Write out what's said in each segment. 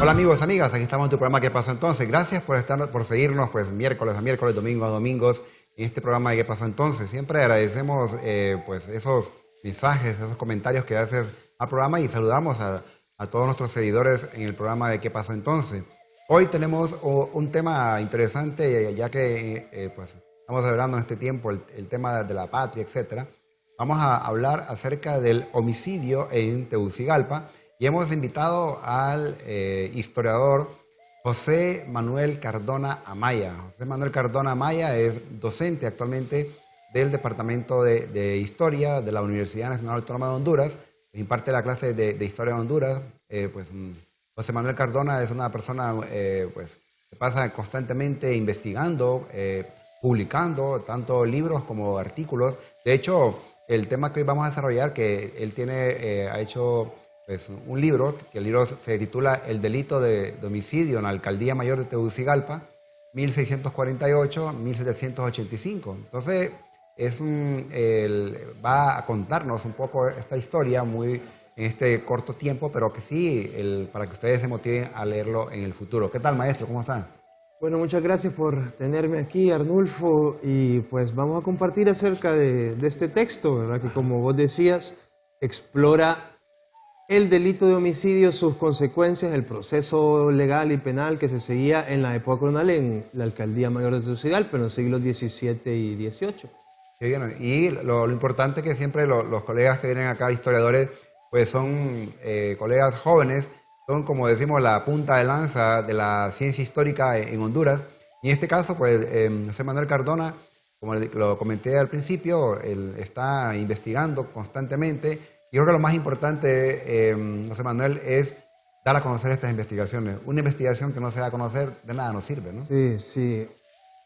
Hola amigos, amigas, aquí estamos en tu programa ¿Qué pasó entonces? Gracias por seguirnos pues miércoles a miércoles, domingo a domingos en este programa de ¿Qué pasó entonces? Siempre agradecemos pues esos mensajes, esos comentarios que haces al programa y saludamos a todos nuestros seguidores en el programa de ¿Qué pasó entonces? Hoy tenemos un tema interesante ya que pues estamos hablando en este tiempo el tema de la patria, etcétera. Vamos a hablar acerca del homicidio en Tegucigalpa. Y hemos invitado al historiador José Manuel Cardona Amaya. José Manuel Cardona Amaya es docente actualmente del Departamento de Historia de la Universidad Nacional Autónoma de Honduras. Imparte la clase de Historia de Honduras. José Manuel Cardona es una persona pues, que pasa constantemente investigando, publicando tanto libros como artículos. De hecho, el tema que hoy vamos a desarrollar, que él ha hecho un libro, que el libro se titula El delito de homicidio en la Alcaldía Mayor de Tegucigalpa, 1648-1785. Entonces, va a contarnos un poco esta historia en este corto tiempo, pero que sí, para que ustedes se motiven a leerlo en el futuro. ¿Qué tal, maestro? ¿Cómo están? Bueno, muchas gracias por tenerme aquí, Arnulfo, y pues vamos a compartir acerca de este texto, ¿verdad? Que como vos decías, explora el delito de homicidio, sus consecuencias, el proceso legal y penal que se seguía en la época colonial en la Alcaldía Mayor de Tegucigalpa en los siglos XVII y XVIII. Sí, bien. Y lo importante es que siempre los colegas que vienen acá, historiadores, pues son colegas jóvenes, son como decimos la punta de lanza de la ciencia histórica en Honduras. Y en este caso, pues José Manuel Cardona, como lo comenté al principio, él está investigando constantemente. Yo creo que lo más importante, José Manuel, es dar a conocer estas investigaciones. Una investigación que no se da a conocer, de nada nos sirve, ¿no? Sí, sí.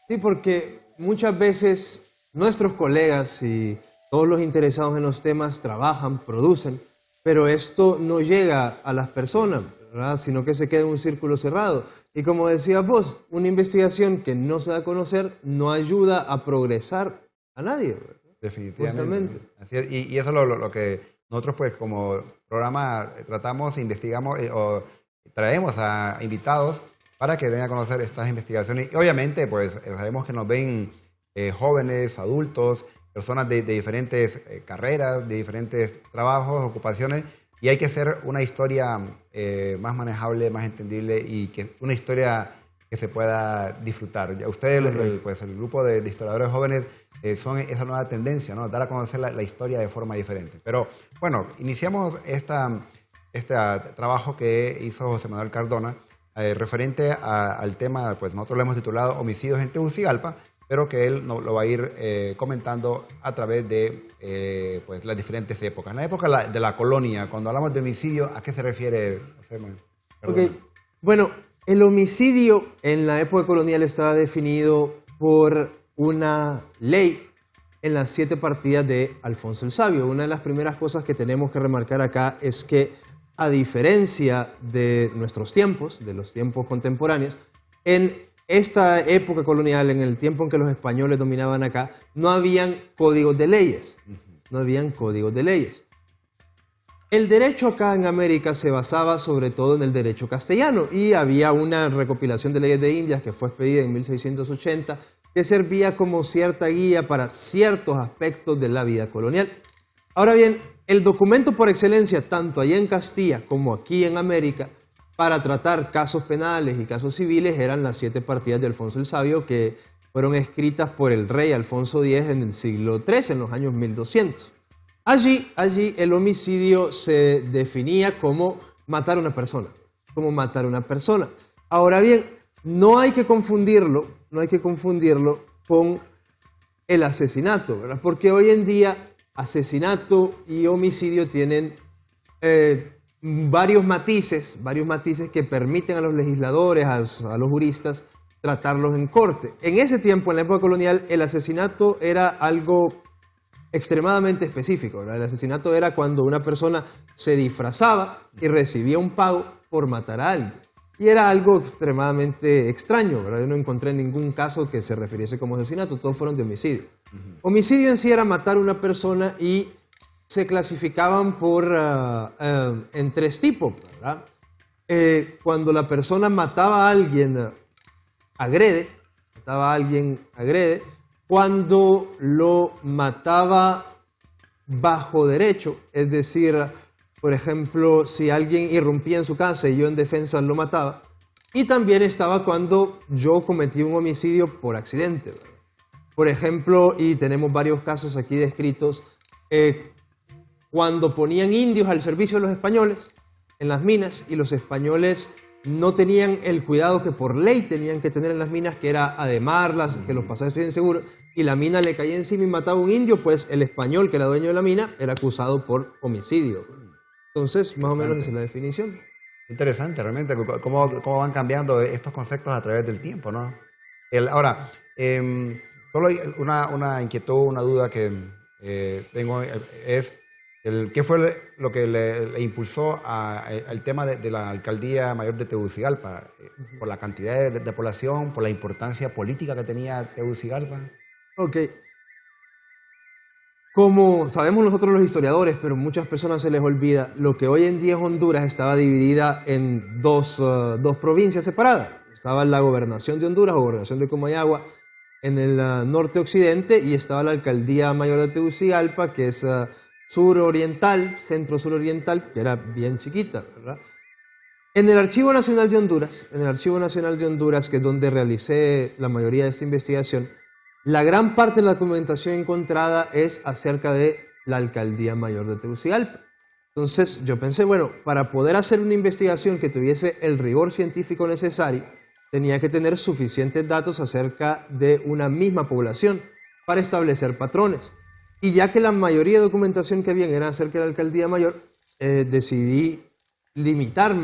Sí, porque muchas veces nuestros colegas y todos los interesados en los temas trabajan, producen, pero esto no llega a las personas, ¿verdad? Sino que se queda en un círculo cerrado. Y como decías vos, una investigación que no se da a conocer no ayuda a progresar a nadie, ¿verdad? Definitivamente. Justamente. Así es. Y eso es lo que nosotros, pues, como programa, tratamos, investigamos o traemos a invitados para que den a conocer estas investigaciones. Y obviamente, pues, sabemos que nos ven jóvenes, adultos, personas de diferentes carreras, de diferentes trabajos, ocupaciones, y hay que hacer una historia más manejable, más entendible y que una historia que se pueda disfrutar. Ustedes, el grupo de historiadores jóvenes, son esa nueva tendencia, ¿no? Dar a conocer la historia de forma diferente. Pero bueno, iniciamos este trabajo que hizo José Manuel Cardona referente al tema, pues nosotros lo hemos titulado Homicidios en Tegucigalpa, pero que él lo va a ir comentando a través de pues las diferentes épocas. En la época de la colonia, cuando hablamos de homicidio, ¿a qué se refiere, José Manuel? Okay. Bueno, el homicidio en la época colonial estaba definido por una ley en las 7 partidas de Alfonso el Sabio. Una de las primeras cosas que tenemos que remarcar acá es que, a diferencia de nuestros tiempos, de los tiempos contemporáneos, en esta época colonial, en el tiempo en que los españoles dominaban acá, no habían códigos de leyes. No habían códigos de leyes. El derecho acá en América se basaba sobre todo en el derecho castellano y había una recopilación de leyes de Indias que fue expedida en 1680 que servía como cierta guía para ciertos aspectos de la vida colonial. Ahora bien, el documento por excelencia, tanto allá en Castilla como aquí en América, para tratar casos penales y casos civiles eran las 7 partidas de Alfonso el Sabio que fueron escritas por el rey Alfonso X en el siglo III, en los años 1200. Allí el homicidio se definía como matar a una persona, Ahora bien, no hay que confundirlo con el asesinato, ¿verdad? Porque hoy en día asesinato y homicidio tienen varios matices que permiten a los legisladores, a los juristas, tratarlos en corte. En ese tiempo, en la época colonial, el asesinato era algo extremadamente específico, ¿verdad? El asesinato era cuando una persona se disfrazaba y recibía un pago por matar a alguien. Y era algo extremadamente extraño, ¿verdad? Yo no encontré ningún caso que se refiriese como asesinato, todos fueron de homicidio. Homicidio en sí era matar a una persona y se clasificaban en 3 tipos, ¿verdad? cuando la persona mataba a alguien, agrede, cuando lo mataba bajo derecho, es decir, por ejemplo, si alguien irrumpía en su casa y yo en defensa lo mataba, y también estaba cuando yo cometí un homicidio por accidente, ¿verdad? Por ejemplo, y tenemos varios casos aquí descritos, cuando ponían indios al servicio de los españoles en las minas y los españoles no tenían el cuidado que por ley tenían que tener en las minas, que era ademarlas, que los pasajes estuvieran seguros, y la mina le caía encima y mataba a un indio, pues el español, que era dueño de la mina, era acusado por homicidio. Entonces, más o menos esa es la definición. Interesante, realmente, cómo van cambiando estos conceptos a través del tiempo, ¿no? Ahora, solo hay una inquietud, una duda que tengo, es ¿qué fue lo que le impulsó al tema de la alcaldía mayor de Tegucigalpa? ¿Por la cantidad de población, por la importancia política que tenía Tegucigalpa? Ok. Como sabemos nosotros los historiadores, pero muchas personas se les olvida, lo que hoy en día es Honduras estaba dividida en dos provincias separadas. Estaba la gobernación de Honduras, o gobernación de Comayagua, en el norte-occidente, y estaba la alcaldía mayor de Tegucigalpa, que es sur-oriental, centro-sur-oriental, que era bien chiquita, ¿verdad? En el Archivo Nacional de Honduras, que es donde realicé la mayoría de esta investigación, la gran parte de la documentación encontrada es acerca de la alcaldía mayor de Tegucigalpa. Entonces yo pensé, bueno, para poder hacer una investigación que tuviese el rigor científico necesario, tenía que tener suficientes datos acerca de una misma población para establecer patrones. Y ya que la mayoría de documentación que había era acerca de la alcaldía mayor, decidí delimitar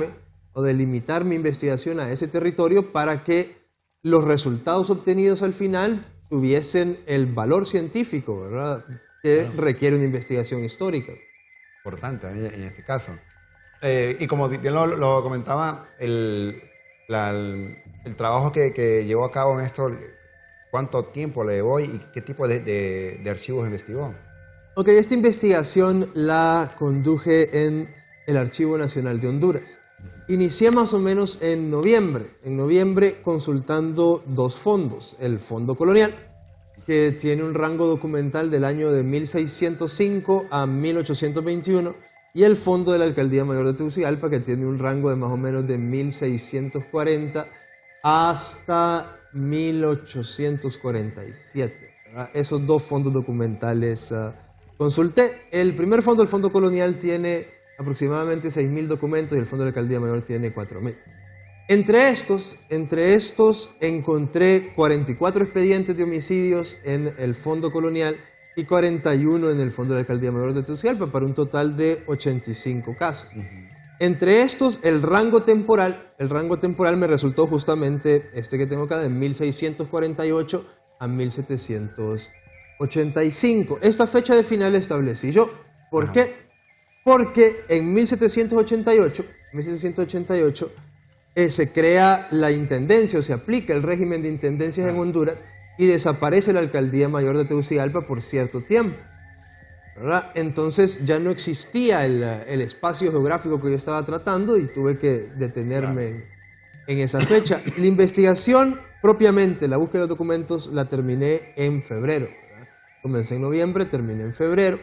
mi investigación a ese territorio para que los resultados obtenidos al final tuviesen el valor científico, ¿verdad?, que requiere una investigación histórica. Importante en este caso. Y como bien lo comentaba, el trabajo que llevó a cabo en esto, ¿cuánto tiempo le llevó y qué tipo de archivos investigó? Ok, esta investigación la conduje en el Archivo Nacional de Honduras. Inicié más o menos en noviembre consultando dos fondos. El Fondo Colonial, que tiene un rango documental del año de 1605 a 1821, y el Fondo de la Alcaldía Mayor de Tegucigalpa, que tiene un rango de más o menos de 1640 hasta 1847. ¿Verdad? Esos dos fondos documentales consulté. El primer fondo, el Fondo Colonial, tiene aproximadamente 6.000 documentos y el Fondo de la Alcaldía Mayor tiene 4.000. Entre estos encontré 44 expedientes de homicidios en el Fondo Colonial y 41 en el Fondo de la Alcaldía Mayor de Tegucigalpa, para un total de 85 casos. Entre estos, el rango temporal me resultó justamente este que tengo acá, de 1648 a 1785. Esta fecha de final la establecí yo. ¿Por qué? Porque en 1788 se crea la intendencia, o se aplica el régimen de intendencias en Honduras, y desaparece la alcaldía mayor de Tegucigalpa por cierto tiempo, ¿verdad? Entonces ya no existía el espacio geográfico que yo estaba tratando y tuve que detenerme en esa fecha. La investigación propiamente, la búsqueda de documentos, la terminé en febrero, ¿verdad? Comencé en noviembre, terminé en febrero.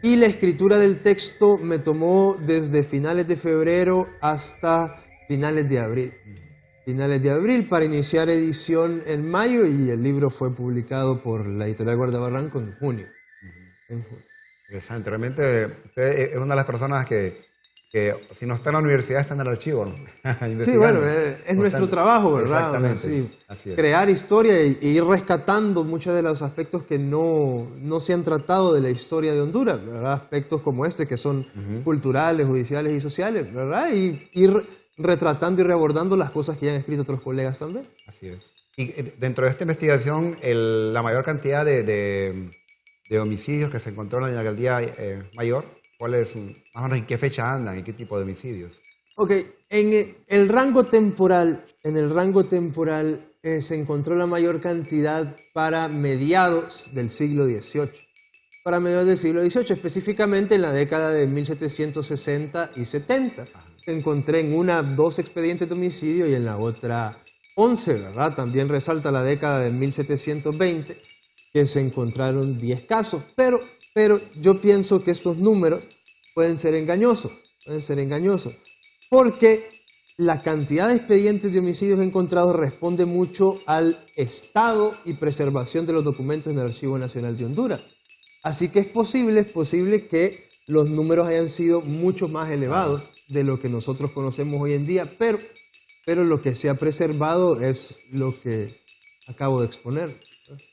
Y la escritura del texto me tomó desde finales de febrero hasta finales de abril. Para iniciar edición en mayo, y el libro fue publicado por la editorial Guardabarranco en junio. Interesante. Realmente usted es una de las personas que si no está en la universidad está en el archivo, ¿no? Sí, bueno, es nuestro trabajo, ¿verdad? Exactamente. Sí, crear historia e ir rescatando muchos de los aspectos que no se han tratado de la historia de Honduras, ¿verdad? Aspectos como este, que son culturales, judiciales y sociales, ¿verdad? Y ir retratando y reabordando las cosas que ya han escrito otros colegas también. Así es. Y dentro de esta investigación, la mayor cantidad de homicidios que se encontró en la alcaldía mayor, ¿cuáles, más o menos en qué fecha andan y qué tipo de homicidios? Ok, en el rango temporal, se encontró la mayor cantidad para mediados del siglo XVIII. Específicamente en la década de 1760 y 70. encontré en una 2 expedientes de homicidio y en la otra 11, ¿verdad? También resalta la década de 1720, que se encontraron 10 casos, pero yo pienso que estos números pueden ser engañosos, porque la cantidad de expedientes de homicidios encontrados responde mucho al estado y preservación de los documentos en el Archivo Nacional de Honduras. Así que es posible que los números hayan sido mucho más elevados de lo que nosotros conocemos hoy en día, pero lo que se ha preservado es lo que acabo de exponer.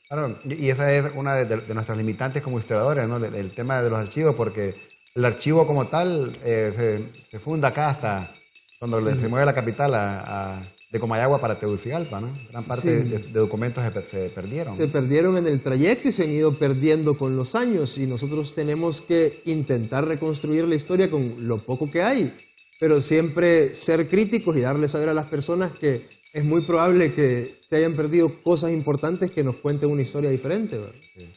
Claro, y esa es una de nuestras limitantes como historiadores, ¿no? El tema de los archivos, porque el archivo como tal se funda acá hasta cuando se mueve la capital de Comayagua para Tegucigalpa, ¿no? Gran parte de documentos se perdieron. Se perdieron en el trayecto y se han ido perdiendo con los años, y nosotros tenemos que intentar reconstruir la historia con lo poco que hay, pero siempre ser críticos y darle saber a las personas que es muy probable que se hayan perdido cosas importantes que nos cuenten una historia diferente, ¿verdad? Sí.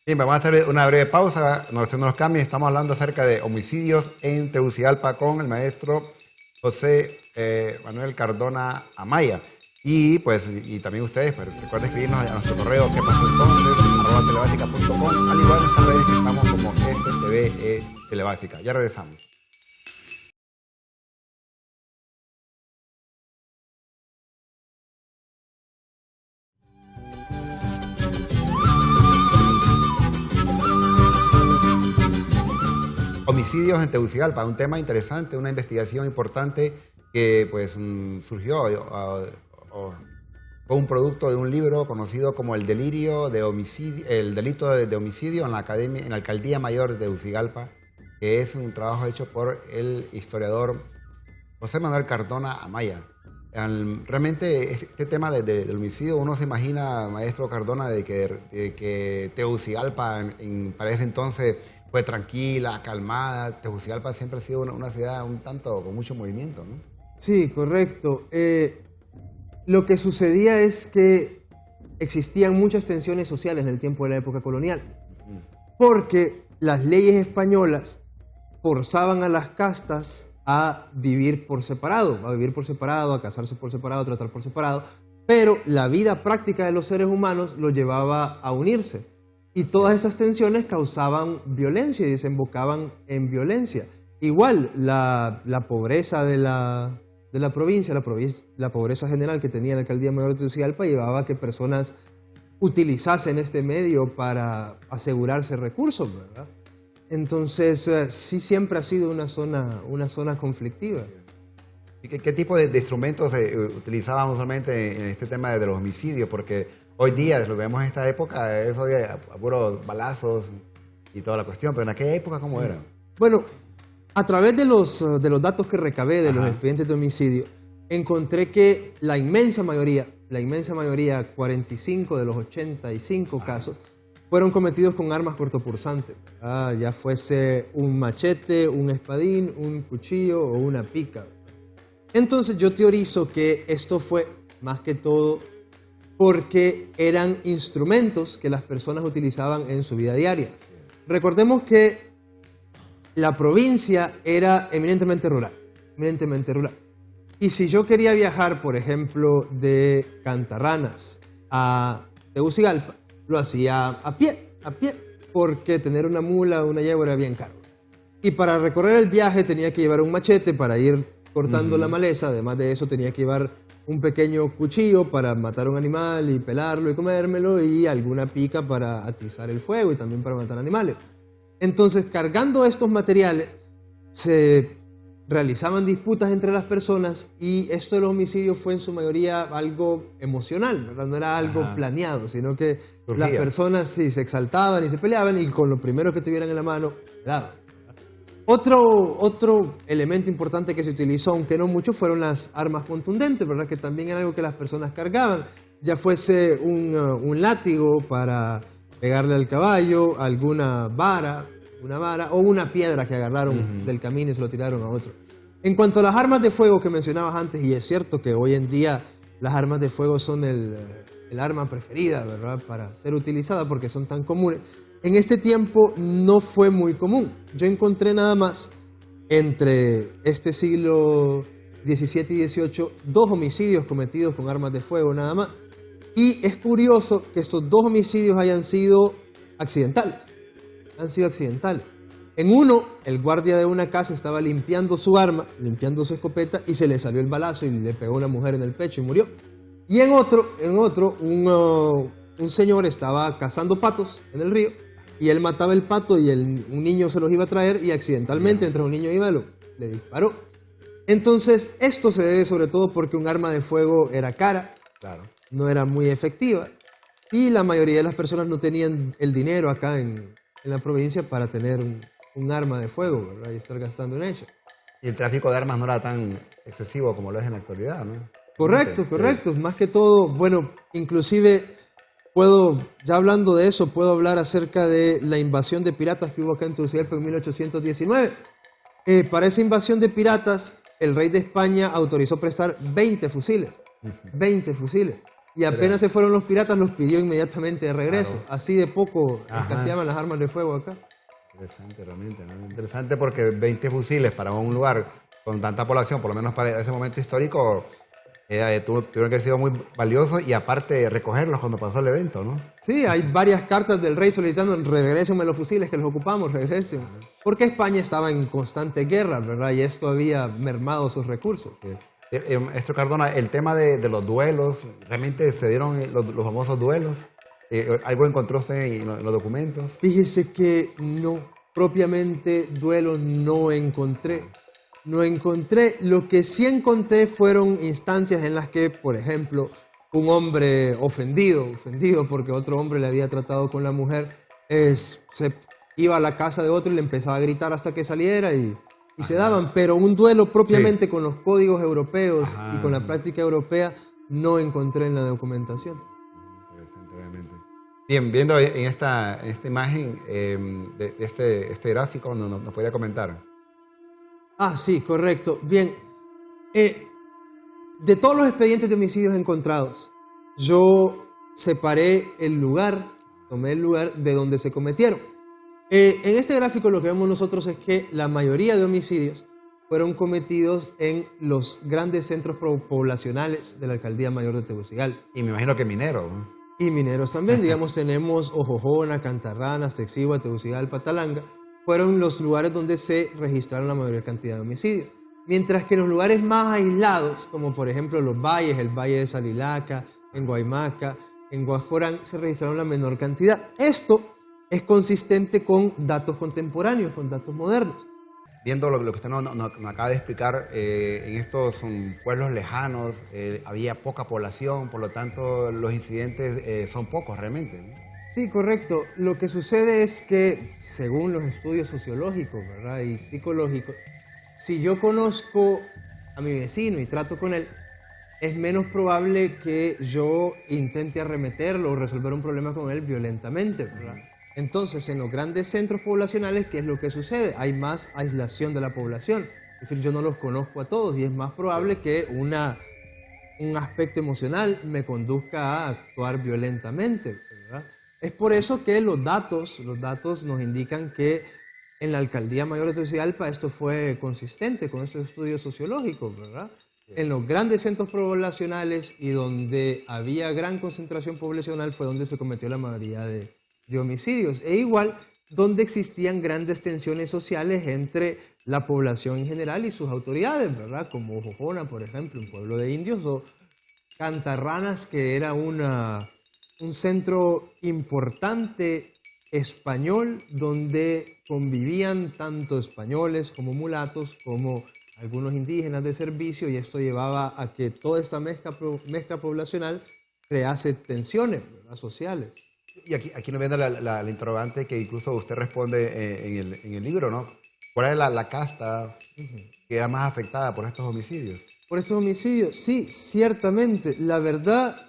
Bien, vamos a hacer una breve pausa, no nos cambien, estamos hablando acerca de homicidios en Tegucigalpa con el maestro José Manuel Cardona Amaya. Y también ustedes, pues, recuerden escribirnos a nuestro correo quepasoentonces@telebasica.com, al igual en nuestras redes que estamos como STVE Telebásica. Ya regresamos. Homicidios en Tegucigalpa, un tema interesante, una investigación importante que surgió fue un producto de un libro conocido como El delito de homicidio en la Alcaldía Mayor de Tegucigalpa, que es un trabajo hecho por el historiador José Manuel Cardona Amaya. Realmente este tema del homicidio, uno se imagina, maestro Cardona, de que Tegucigalpa para ese entonces fue tranquila, calmada. Tegucigalpa siempre ha sido una ciudad un tanto con mucho movimiento, ¿no? Sí, correcto. Lo que sucedía es que existían muchas tensiones sociales en el tiempo de la época colonial, porque las leyes españolas forzaban a las castas a vivir por separado, a casarse por separado, a tratar por separado, pero la vida práctica de los seres humanos los llevaba a unirse. Y todas esas tensiones causaban violencia y desembocaban en violencia. Igual, la pobreza de la provincia, la pobreza general que tenía la Alcaldía Mayor de Tegucigalpa, llevaba a que personas utilizasen este medio para asegurarse recursos, ¿verdad? Entonces, sí siempre ha sido una zona conflictiva. ¿Y qué tipo de instrumentos utilizaban usualmente en este tema de los homicidios? Porque hoy día, lo vemos en esta época, eso de puros balazos y toda la cuestión, pero en aquella época, ¿cómo era? Bueno, a través de los datos que recabé de los expedientes de homicidio, encontré que la inmensa mayoría, 45 de los 85 casos, fueron cometidos con armas cortopunzantes, ya fuese un machete, un espadín, un cuchillo o una pica. Entonces yo teorizo que esto fue más que todo porque eran instrumentos que las personas utilizaban en su vida diaria. Recordemos que la provincia era eminentemente rural. Y si yo quería viajar, por ejemplo, de Cantarranas a Tegucigalpa, lo hacía a pie, porque tener una mula o una yegua era bien caro. Y para recorrer el viaje tenía que llevar un machete para ir cortando la maleza. Además de eso tenía que llevar un pequeño cuchillo para matar un animal y pelarlo y comérmelo, y alguna pica para atizar el fuego y también para matar animales. Entonces, cargando estos materiales, se realizaban disputas entre las personas, y esto de los homicidios fue en su mayoría algo emocional, ¿verdad? No era algo planeado, sino que las personas sí se exaltaban y se peleaban, y con lo primero que tuvieran en la mano, daban. Otro elemento importante que se utilizó, aunque no mucho, fueron las armas contundentes, ¿verdad? Que también era algo que las personas cargaban, ya fuese un látigo para pegarle al caballo, una vara o una piedra que agarraron del camino y se lo tiraron a otro. En cuanto a las armas de fuego que mencionabas antes, y es cierto que hoy en día las armas de fuego son el arma preferida, ¿verdad? Para ser utilizada porque son tan comunes. En este tiempo no fue muy común. Yo encontré nada más entre este siglo XVII y XVIII, 2 homicidios cometidos con armas de fuego nada más. Y es curioso que estos 2 homicidios hayan sido accidentales. Han sido accidentales. En uno, el guardia de una casa estaba limpiando su arma, limpiando su escopeta, y se le salió el balazo y le pegó a una mujer en el pecho y murió. Y en otro un señor estaba cazando patos en el río, y él mataba el pato y un niño se los iba a traer, y accidentalmente, mientras un niño iba, le disparó. Entonces, esto se debe sobre todo porque un arma de fuego era cara, Claro. no era muy efectiva, y la mayoría de las personas no tenían el dinero acá en la provincia para tener un arma de fuego, ¿verdad? Y estar gastando en ella. Y el tráfico de armas no era tan excesivo como lo es en la actualidad, ¿no? Correcto, Sí. correcto. Más que todo, bueno, inclusive ya hablando de eso, puedo hablar acerca de la invasión de piratas que hubo acá en Tegucigalpa en 1819. Para esa invasión de piratas, el rey de España autorizó prestar 20 fusiles. 20 fusiles. Y apenas se fueron los piratas, los pidió inmediatamente de regreso. Claro. Así de poco Ajá. escaseaban las armas de fuego acá. Interesante, realmente, ¿no? Interesante porque 20 fusiles para un lugar con tanta población, por lo menos para ese momento histórico, tuvieron que haber sido muy valiosos, y aparte recogerlos cuando pasó el evento, ¿no? Sí, hay varias cartas del rey solicitando: regrésenme los fusiles que los ocupamos, regresen. Porque España estaba en constante guerra, ¿verdad? Y esto había mermado sus recursos. Sí. Maestro Cardona, el tema de los duelos, ¿realmente se dieron los famosos duelos? ¿Algo encontró usted en los documentos? Fíjese que no, propiamente duelos no encontré. No encontré. Lo que sí encontré fueron instancias en las que, por ejemplo, un hombre ofendido porque otro hombre le había tratado con la mujer, se iba a la casa de otro y le empezaba a gritar hasta que saliera y se daban. Pero un duelo propiamente con los códigos europeos y con la práctica europea no encontré en la documentación. Interesante, realmente. Bien, viendo en esta imagen de este gráfico, ¿nos podría comentar? Ah, sí, correcto. Bien, de todos los expedientes de homicidios encontrados, yo separé tomé el lugar de donde se cometieron. En este gráfico lo que vemos nosotros es que la mayoría de homicidios fueron cometidos en los grandes centros poblacionales de la Alcaldía Mayor de Tegucigalpa. Y me imagino que minero, ¿no? Y mineros también, digamos, tenemos Ojojona, Cantarranas, Texigua, Tegucigalpa, Talanga. Fueron los lugares donde se registraron la mayor cantidad de homicidios. Mientras que en los lugares más aislados, como por ejemplo los valles, el Valle de Salilaca, en Guaymaca, en Guascorán, se registraron la menor cantidad. Esto es consistente con datos contemporáneos, con datos modernos. Viendo lo que usted nos acaba de explicar, en estos pueblos lejanos había poca población, por lo tanto los incidentes son pocos realmente, ¿no? Sí, correcto. Lo que sucede es que, según los estudios sociológicos, ¿verdad?, y psicológicos, si yo conozco a mi vecino y trato con él, es menos probable que yo intente arremeterlo o resolver un problema con él violentamente, ¿verdad? Entonces, en los grandes centros poblacionales, ¿qué es lo que sucede? Hay más aislación de la población. Es decir, yo no los conozco a todos y es más probable que un aspecto emocional me conduzca a actuar violentamente, ¿verdad? Es por eso que los datos nos indican que en la Alcaldía Mayor de Tegucigalpa esto fue consistente con estos estudios sociológicos, ¿verdad? En los grandes centros poblacionales y donde había gran concentración poblacional fue donde se cometió la mayoría de homicidios. E igual, donde existían grandes tensiones sociales entre la población en general y sus autoridades, ¿verdad? Como Jojona, por ejemplo, un pueblo de indios, o Cantarranas, que era un centro importante español donde convivían tanto españoles como mulatos, como algunos indígenas de servicio, y esto llevaba a que toda esta mezcla poblacional crease tensiones, ¿verdad?, sociales. Y aquí nos viene la interrogante que incluso usted responde en el libro, ¿no? ¿Cuál es la casta que era más afectada por estos homicidios? Por estos homicidios, sí, ciertamente. La verdad,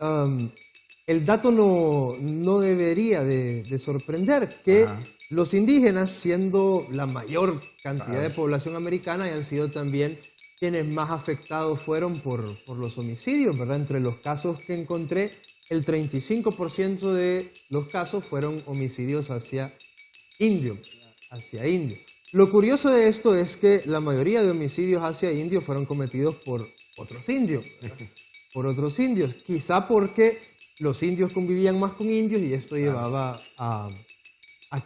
el dato no debería de sorprender que los indígenas, siendo la mayor cantidad de población americana, hayan sido también quienes más afectados fueron por los homicidios, ¿verdad? Entre los casos que encontré, el 35% de los casos fueron homicidios hacia indios. Lo curioso de esto es que la mayoría de homicidios hacia indios fueron cometidos por otros indios, ¿verdad? Por otros indios, quizá porque los indios convivían más con indios y esto llevaba a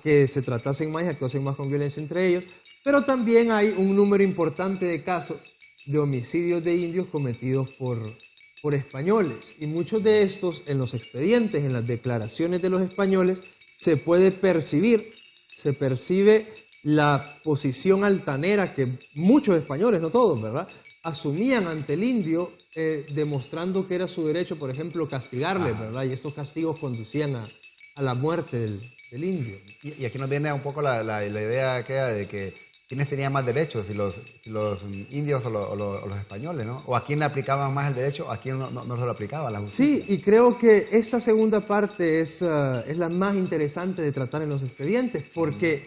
que se tratasen más y actuasen más con violencia entre ellos, pero también hay un número importante de casos de homicidios de indios cometidos por españoles, y muchos de estos en los expedientes, en las declaraciones de los españoles, se percibe la posición altanera que muchos españoles, no todos, ¿verdad?, asumían ante el indio, demostrando que era su derecho, por ejemplo, castigarle, ¿verdad? Y estos castigos conducían a la muerte del indio. Y aquí nos viene un poco la idea aquella de que quiénes tenían más derechos, si los indios o los españoles, ¿no? O a quién le aplicaban más el derecho, a quién no se lo aplicaba la justicia. Sí, y creo que esa segunda parte es la más interesante de tratar en los expedientes, porque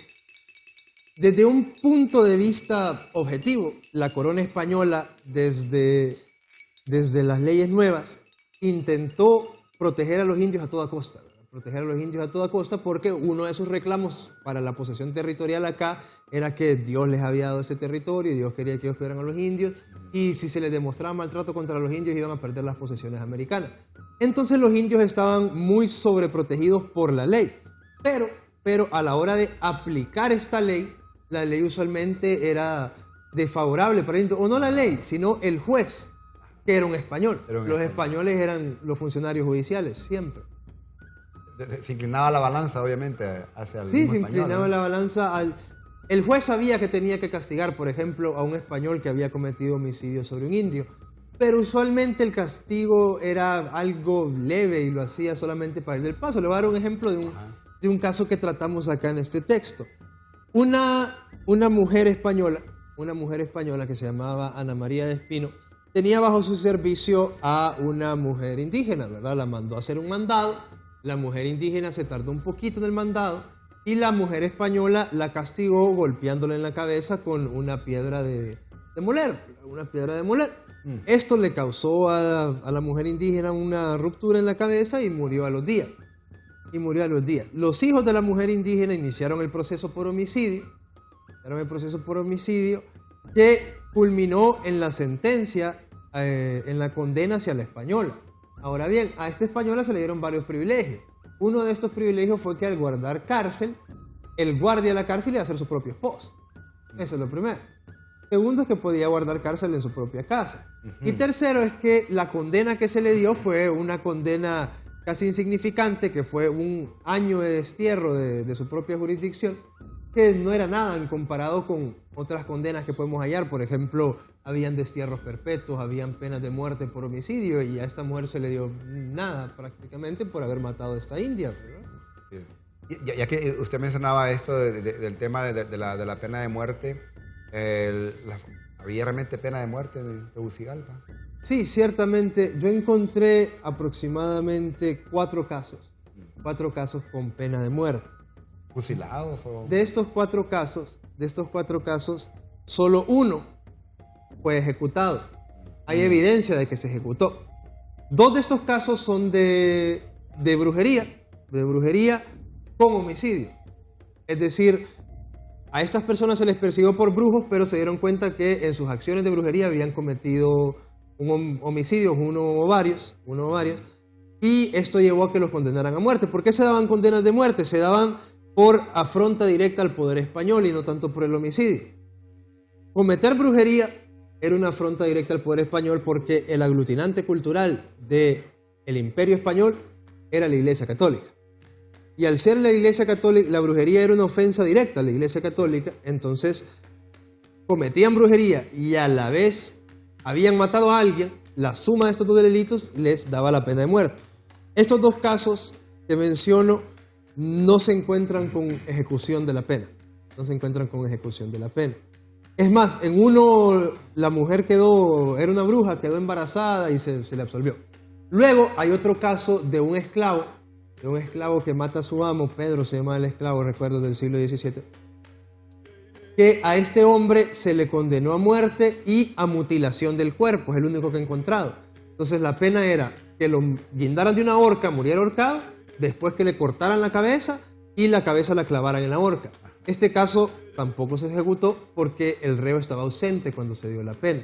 desde un punto de vista objetivo, la corona española, desde las leyes nuevas, intentó proteger a los indios a toda costa, ¿verdad? Proteger a los indios a toda costa, porque uno de sus reclamos para la posesión territorial acá era que Dios les había dado ese territorio y Dios quería que ellos cuidaran a los indios, y si se les demostraba maltrato contra los indios iban a perder las posesiones americanas. Entonces los indios estaban muy sobreprotegidos por la ley, pero a la hora de aplicar esta ley, la ley usualmente era desfavorable para el indio, o no la ley, sino el juez, que era un español. Los españoles eran los funcionarios judiciales, siempre. Se inclinaba la balanza, obviamente, hacia el Sí, mismo se español, inclinaba ¿no? la balanza El juez sabía que tenía que castigar, por ejemplo, a un español que había cometido homicidio sobre un indio, pero usualmente el castigo era algo leve y lo hacía solamente para ir del paso. Le voy a dar un ejemplo de un caso que tratamos acá en este texto. Una mujer española que se llamaba Ana María de Espino, tenía bajo su servicio a una mujer indígena, ¿verdad? La mandó a hacer un mandado, la mujer indígena se tardó un poquito en el mandado y la mujer española la castigó golpeándola en la cabeza con una piedra de moler. Esto le causó a la mujer indígena una ruptura en la cabeza y murió a los días. Los hijos de la mujer indígena iniciaron el proceso por homicidio, que culminó en la sentencia, en la condena hacia la española. Ahora bien, a esta española se le dieron varios privilegios. Uno de estos privilegios fue que al guardar cárcel, el guardia de la cárcel iba a ser su propio esposo. Eso es lo primero. Segundo es que podía guardar cárcel en su propia casa. Y tercero es que la condena que se le dio fue una condena casi insignificante, que fue un año de destierro de su propia jurisdicción, que no era nada en comparado con otras condenas que podemos hallar. Por ejemplo, habían destierros perpetuos, habían penas de muerte por homicidio, y a esta mujer se le dio nada prácticamente por haber matado a esta india, ¿verdad? Sí. Ya que usted mencionaba esto del tema de la pena de muerte, ¿había realmente pena de muerte en Tegucigalpa? Sí, ciertamente. Yo encontré aproximadamente 4 casos con pena de muerte. ¿Fusilados? De estos cuatro casos, solo uno fue ejecutado. Hay evidencia de que se ejecutó. 2 de estos casos son de brujería con homicidio. Es decir, a estas personas se les persiguió por brujos, pero se dieron cuenta que en sus acciones de brujería habían cometido un homicidio, uno o varios, y esto llevó a que los condenaran a muerte. ¿Por qué se daban condenas de muerte? Se daban por afronta directa al poder español y no tanto por el homicidio. Cometer brujería era una afronta directa al poder español porque el aglutinante cultural del Imperio Español era la Iglesia Católica. Y al ser la Iglesia Católica, la brujería era una ofensa directa a la Iglesia Católica, entonces cometían brujería y a la vez habían matado a alguien, la suma de estos 2 delitos les daba la pena de muerte. Estos 2 casos que menciono no se encuentran con ejecución de la pena. Es más, en uno la mujer era una bruja, quedó embarazada y se le absolvió. Luego hay otro caso de un esclavo que mata a su amo, Pedro se llama el esclavo, recuerdo, del siglo XVII, que a este hombre se le condenó a muerte y a mutilación del cuerpo, es el único que he encontrado. Entonces la pena era que lo guindaran de una horca, muriera ahorcado, después que le cortaran la cabeza y la cabeza la clavaran en la horca. Este caso tampoco se ejecutó porque el reo estaba ausente cuando se dio la pena.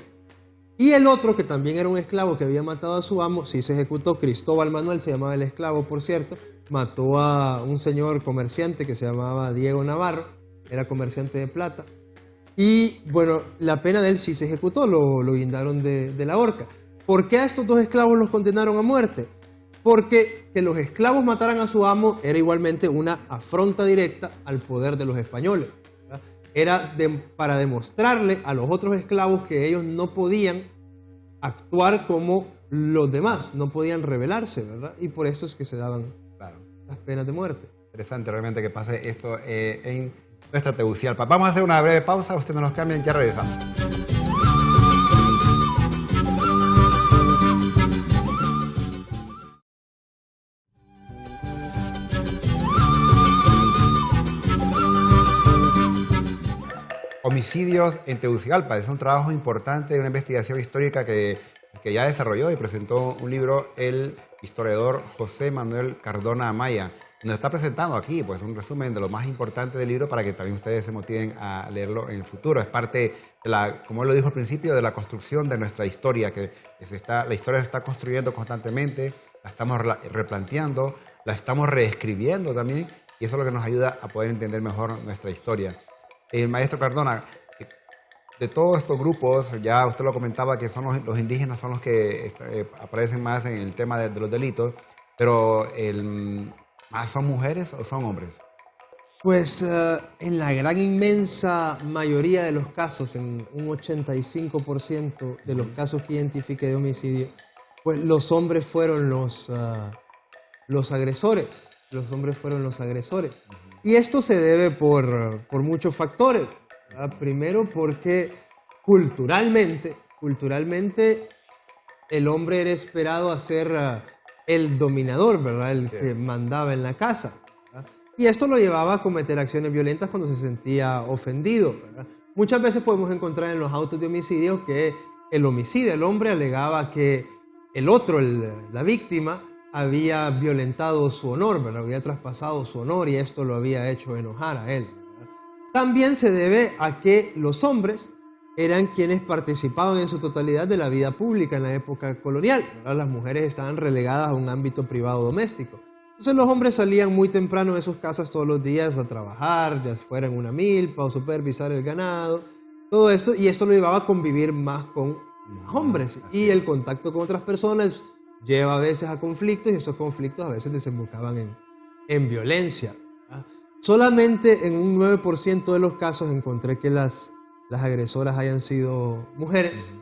Y el otro, que también era un esclavo que había matado a su amo, sí se ejecutó. Cristóbal Manuel se llamaba el esclavo, por cierto. Mató a un señor comerciante que se llamaba Diego Navarro, era comerciante de plata. Y bueno, la pena de él sí se ejecutó, lo guindaron de la horca. ¿Por qué a estos dos esclavos los condenaron a muerte? Porque que los esclavos mataran a su amo era igualmente una afronta directa al poder de los españoles. ¿Verdad? Era para demostrarle a los otros esclavos que ellos no podían actuar como los demás, no podían rebelarse, ¿verdad? Y por esto es que se daban las penas de muerte. Interesante realmente que pase esto en nuestra Tegucigalpa. Vamos a hacer una breve pausa, ustedes no nos cambian, ya regresamos. Homicidios en Tegucigalpa. Es un trabajo importante de una investigación histórica que ya desarrolló y presentó un libro el historiador José Manuel Cardona Amaya. Nos está presentando aquí pues, un resumen de lo más importante del libro para que también ustedes se motiven a leerlo en el futuro. Es parte de como él lo dijo al principio, de la construcción de nuestra historia, la historia se está construyendo constantemente, la estamos replanteando, la estamos reescribiendo también, y eso es lo que nos ayuda a poder entender mejor nuestra historia. El maestro Cardona, de todos estos grupos, ya usted lo comentaba que son los indígenas son los que aparecen más en el tema de los delitos, pero ¿son mujeres o son hombres? Pues en la gran inmensa mayoría de los casos, en un 85% de los casos que identifiqué de homicidio, pues los hombres fueron los agresores. Los hombres fueron los agresores. Y esto se debe por muchos factores, ¿verdad? Primero porque culturalmente el hombre era esperado a ser el dominador, ¿verdad? El que mandaba en la casa, ¿verdad? Y esto lo llevaba a cometer acciones violentas cuando se sentía ofendido, ¿verdad? Muchas veces podemos encontrar en los autos de homicidio que el homicida, el hombre, alegaba que el otro, la víctima, había violentado su honor, ¿verdad? Había traspasado su honor y esto lo había hecho enojar a él, ¿verdad? También se debe a que los hombres eran quienes participaban en su totalidad de la vida pública en la época colonial, ¿verdad? Las mujeres estaban relegadas a un ámbito privado doméstico. Entonces los hombres salían muy temprano de sus casas todos los días a trabajar, ya fuera en una milpa o supervisar el ganado, todo esto, y esto lo llevaba a convivir más con hombres. Y el contacto con otras personas lleva a veces a conflictos y esos conflictos a veces desembocaban en violencia, ¿verdad? Solamente en un 9% de los casos encontré que las agresoras hayan sido mujeres,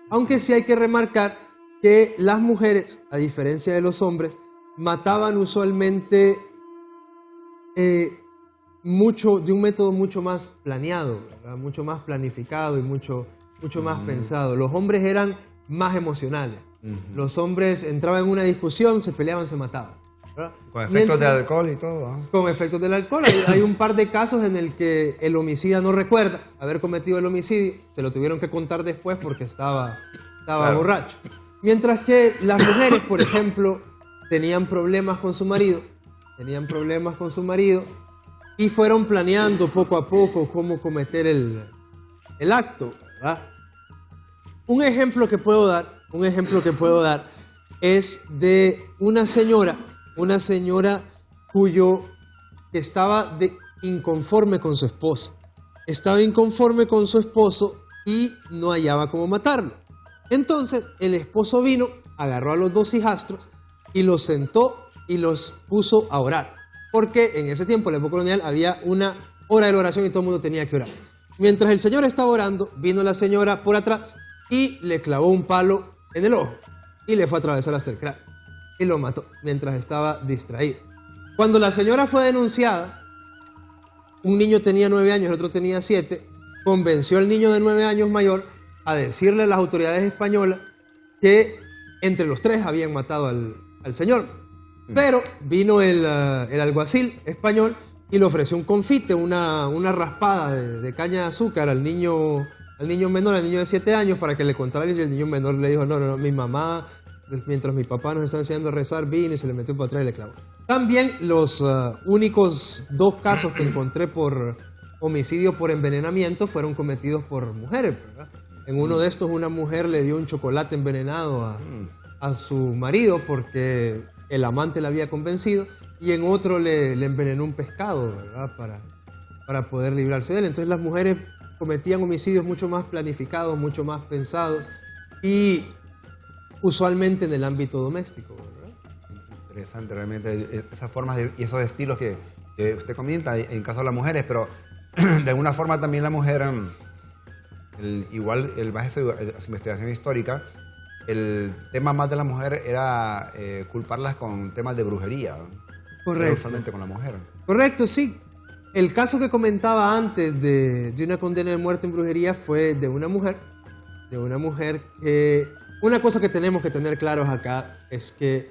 aunque sí hay que remarcar que las mujeres, a diferencia de los hombres, mataban usualmente de un método mucho más planeado, ¿verdad? Mucho más planificado y mucho más pensado. Los hombres eran más emocionales. Los hombres entraban en una discusión, se peleaban, se mataban, ¿verdad? Con efectos de alcohol y todo, ¿no? Con efectos del alcohol. Hay un par de casos en el que el homicida no recuerda haber cometido el homicidio, se lo tuvieron que contar después porque estaba borracho. Mientras que las mujeres, por ejemplo, tenían problemas con su marido y fueron planeando poco a poco cómo cometer el acto, ¿verdad? Un ejemplo que puedo dar es de una señora que estaba inconforme con su esposo. Estaba inconforme con su esposo y no hallaba cómo matarlo. Entonces el esposo vino, agarró a los dos hijastros y los sentó y los puso a orar. Porque en ese tiempo, en la época colonial, había una hora de la oración y todo el mundo tenía que orar. Mientras el señor estaba orando, vino la señora por atrás y le clavó un palo en el ojo y le fue a atravesar hasta el cráneo y lo mató mientras estaba distraído. Cuando la señora fue denunciada, un niño tenía 9 años, el otro tenía 7, convenció al niño de 9 años mayor a decirle a las autoridades españolas que entre los tres habían matado al señor. Pero vino el alguacil español y le ofreció un confite, una raspada de caña de azúcar al niño menor, al niño de 7 años, para que le contara, y el niño menor le dijo, no, mi mamá, mientras mi papá nos está enseñando a rezar, vino y se le metió para atrás y le clavó. También los únicos 2 casos que encontré por homicidios por envenenamiento fueron cometidos por mujeres, ¿verdad? En uno de estos, una mujer le dio un chocolate envenenado a su marido porque el amante la había convencido, y en otro le envenenó un pescado, ¿verdad? Para poder librarse de él. Entonces las mujeres cometían homicidios mucho más planificados, mucho más pensados, y usualmente en el ámbito doméstico, ¿verdad? Interesante realmente esas formas y esos estilos que usted comenta en caso de las mujeres, pero de alguna forma también la mujer, igual el base de su investigación histórica, el tema más de la mujer era culparlas con temas de brujería. Correcto. Usualmente con la mujer. Correcto, sí. El caso que comentaba antes de una condena de muerte en brujería fue de una mujer que... Una cosa que tenemos que tener claros acá es que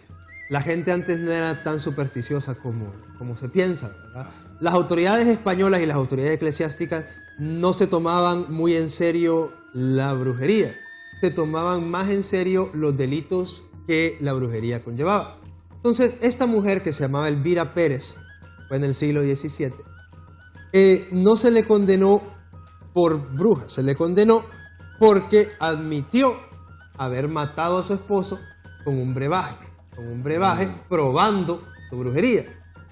la gente antes no era tan supersticiosa como se piensa, ¿verdad? Las autoridades españolas y las autoridades eclesiásticas no se tomaban muy en serio la brujería. Se tomaban más en serio los delitos que la brujería conllevaba. Entonces, esta mujer que se llamaba Elvira Pérez, fue en el siglo XVII, no se le condenó por bruja, se le condenó porque admitió haber matado a su esposo con un brebaje probando su brujería.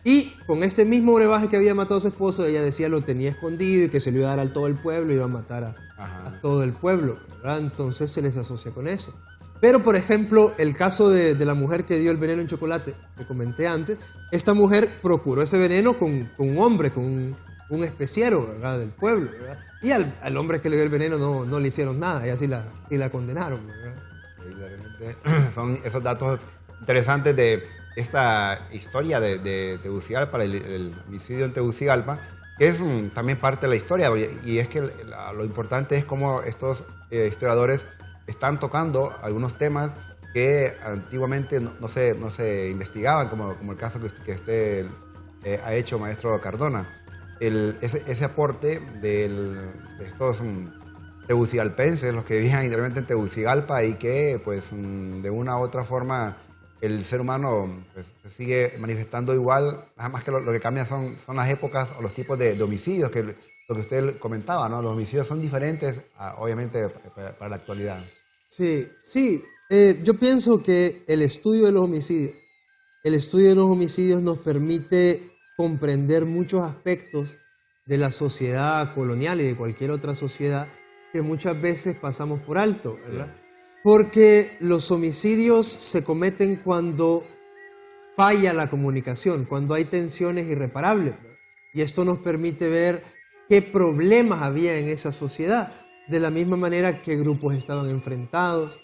Y con este mismo brebaje que había matado a su esposo, ella decía lo tenía escondido y que se lo iba a dar a todo el pueblo y iba a matar a todo el pueblo, ¿verdad? Entonces se les asocia con eso. Pero, por ejemplo, el caso de la mujer que dio el veneno en chocolate, que comenté antes, esta mujer procuró ese veneno con un hombre, con un especiero, ¿verdad? Del pueblo, ¿verdad? Y al hombre que le dio el veneno no le hicieron nada, y así la condenaron, ¿verdad? Son esos datos interesantes de esta historia de Tegucigalpa, el homicidio en Tegucigalpa, que es también parte de la historia, y es que lo importante es cómo estos historiadores están tocando algunos temas que antiguamente no se investigaban, como el caso que usted ha hecho, maestro Cardona. Ese aporte de estos tegucigalpenses, los que vivían realmente en Tegucigalpa, y que pues de una u otra forma el ser humano pues, se sigue manifestando igual, nada más que lo que cambia son las épocas o los tipos de homicidios, que lo que usted comentaba, ¿no? Los homicidios son diferentes, obviamente, para la actualidad. Sí. Yo pienso que el estudio de los homicidios nos permite comprender muchos aspectos de la sociedad colonial y de cualquier otra sociedad que muchas veces pasamos por alto, ¿verdad? Sí. Porque los homicidios se cometen cuando falla la comunicación, cuando hay tensiones irreparables, ¿verdad? Y esto nos permite ver qué problemas había en esa sociedad, de la misma manera que grupos estaban enfrentados,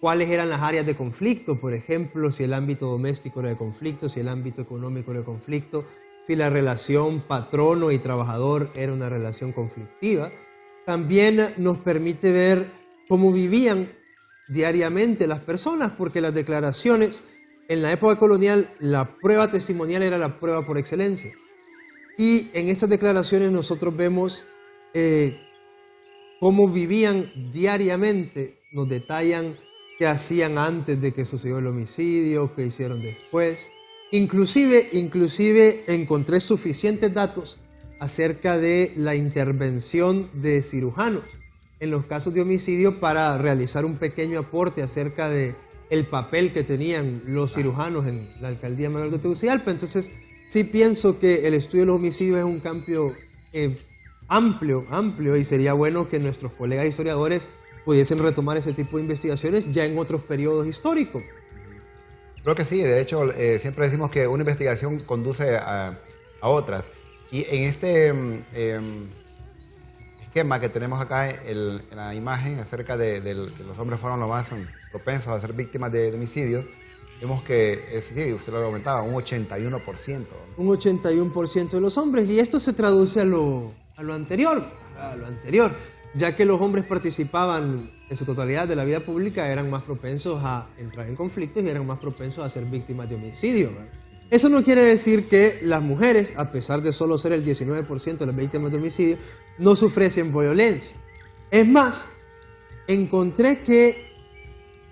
cuáles eran las áreas de conflicto, por ejemplo, si el ámbito doméstico era de conflicto, si el ámbito económico era de conflicto, si la relación patrono y trabajador era una relación conflictiva. También nos permite ver cómo vivían diariamente las personas, porque las declaraciones, en la época colonial, la prueba testimonial era la prueba por excelencia. Y en estas declaraciones nosotros vemos cómo vivían diariamente, nos detallan qué hacían antes de que sucedió el homicidio, qué hicieron después. Inclusive encontré suficientes datos acerca de la intervención de cirujanos en los casos de homicidio para realizar un pequeño aporte acerca de el papel que tenían los cirujanos en la Alcaldía Mayor de Tegucigalpa. Entonces, sí pienso que el estudio de los homicidios es un campo amplio, y sería bueno que nuestros colegas historiadores pudiesen retomar ese tipo de investigaciones ya en otros periodos históricos. Creo que sí, de hecho siempre decimos que una investigación conduce a otras. Y en este esquema que tenemos acá en la imagen acerca de que los hombres fueron los más propensos a ser víctimas de homicidios, vemos que, sí, usted lo comentaba, un 81%. Un 81% de los hombres, y esto se traduce a lo anterior, ya que los hombres participaban en su totalidad de la vida pública, eran más propensos a entrar en conflictos y eran más propensos a ser víctimas de homicidio, ¿verdad? Eso no quiere decir que las mujeres, a pesar de solo ser el 19% de las víctimas de homicidio, no sufriesen violencia. Es más, encontré que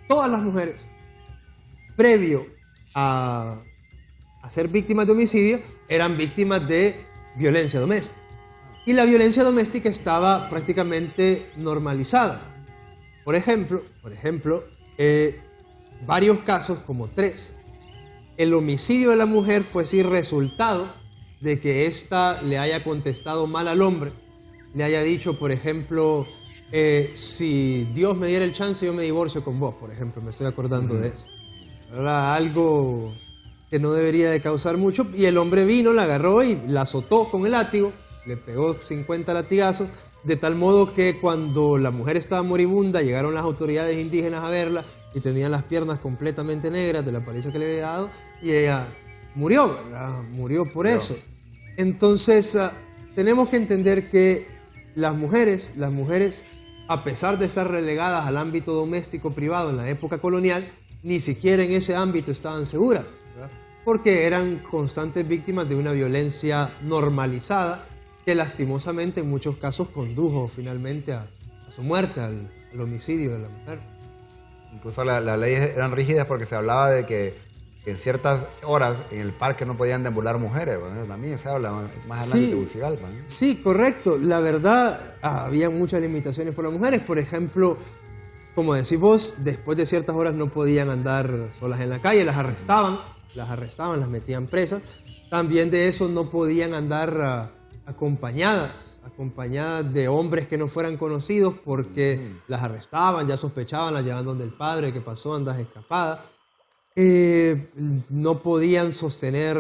todas las mujeres, previo a ser víctimas de homicidio, eran víctimas de violencia doméstica. Y la violencia doméstica estaba prácticamente normalizada. Por ejemplo, varios casos, como 3, el homicidio de la mujer fue sin resultado de que ésta le haya contestado mal al hombre, le haya dicho, por ejemplo, si Dios me diera el chance, yo me divorcio con vos, por ejemplo, me estoy acordando de eso. Era algo que no debería de causar mucho, y el hombre vino, la agarró y la azotó con el látigo, le pegó 50 latigazos, de tal modo que cuando la mujer estaba moribunda, llegaron las autoridades indígenas a verla y tenían las piernas completamente negras de la paliza que le había dado, y ella murió, ¿verdad? Murió por eso. Entonces, tenemos que entender que las mujeres, a pesar de estar relegadas al ámbito doméstico privado en la época colonial, ni siquiera en ese ámbito estaban seguras, ¿verdad? Porque eran constantes víctimas de una violencia normalizada que lastimosamente en muchos casos condujo finalmente a su muerte, al homicidio de la mujer. Incluso las leyes eran rígidas porque se hablaba de que en ciertas horas en el parque no podían deambular mujeres. Bueno, también se habla más adelante de Tegucigalpa, ¿no? Sí, correcto. La verdad, había muchas limitaciones por las mujeres. Por ejemplo, como decís vos, después de ciertas horas no podían andar solas en la calle, las arrestaban, las metían presas. También de eso no podían andar acompañadas de hombres que no fueran conocidos porque las arrestaban, ya sospechaban, las llevaban donde el padre, ¿qué pasó? Andas escapada. No podían sostener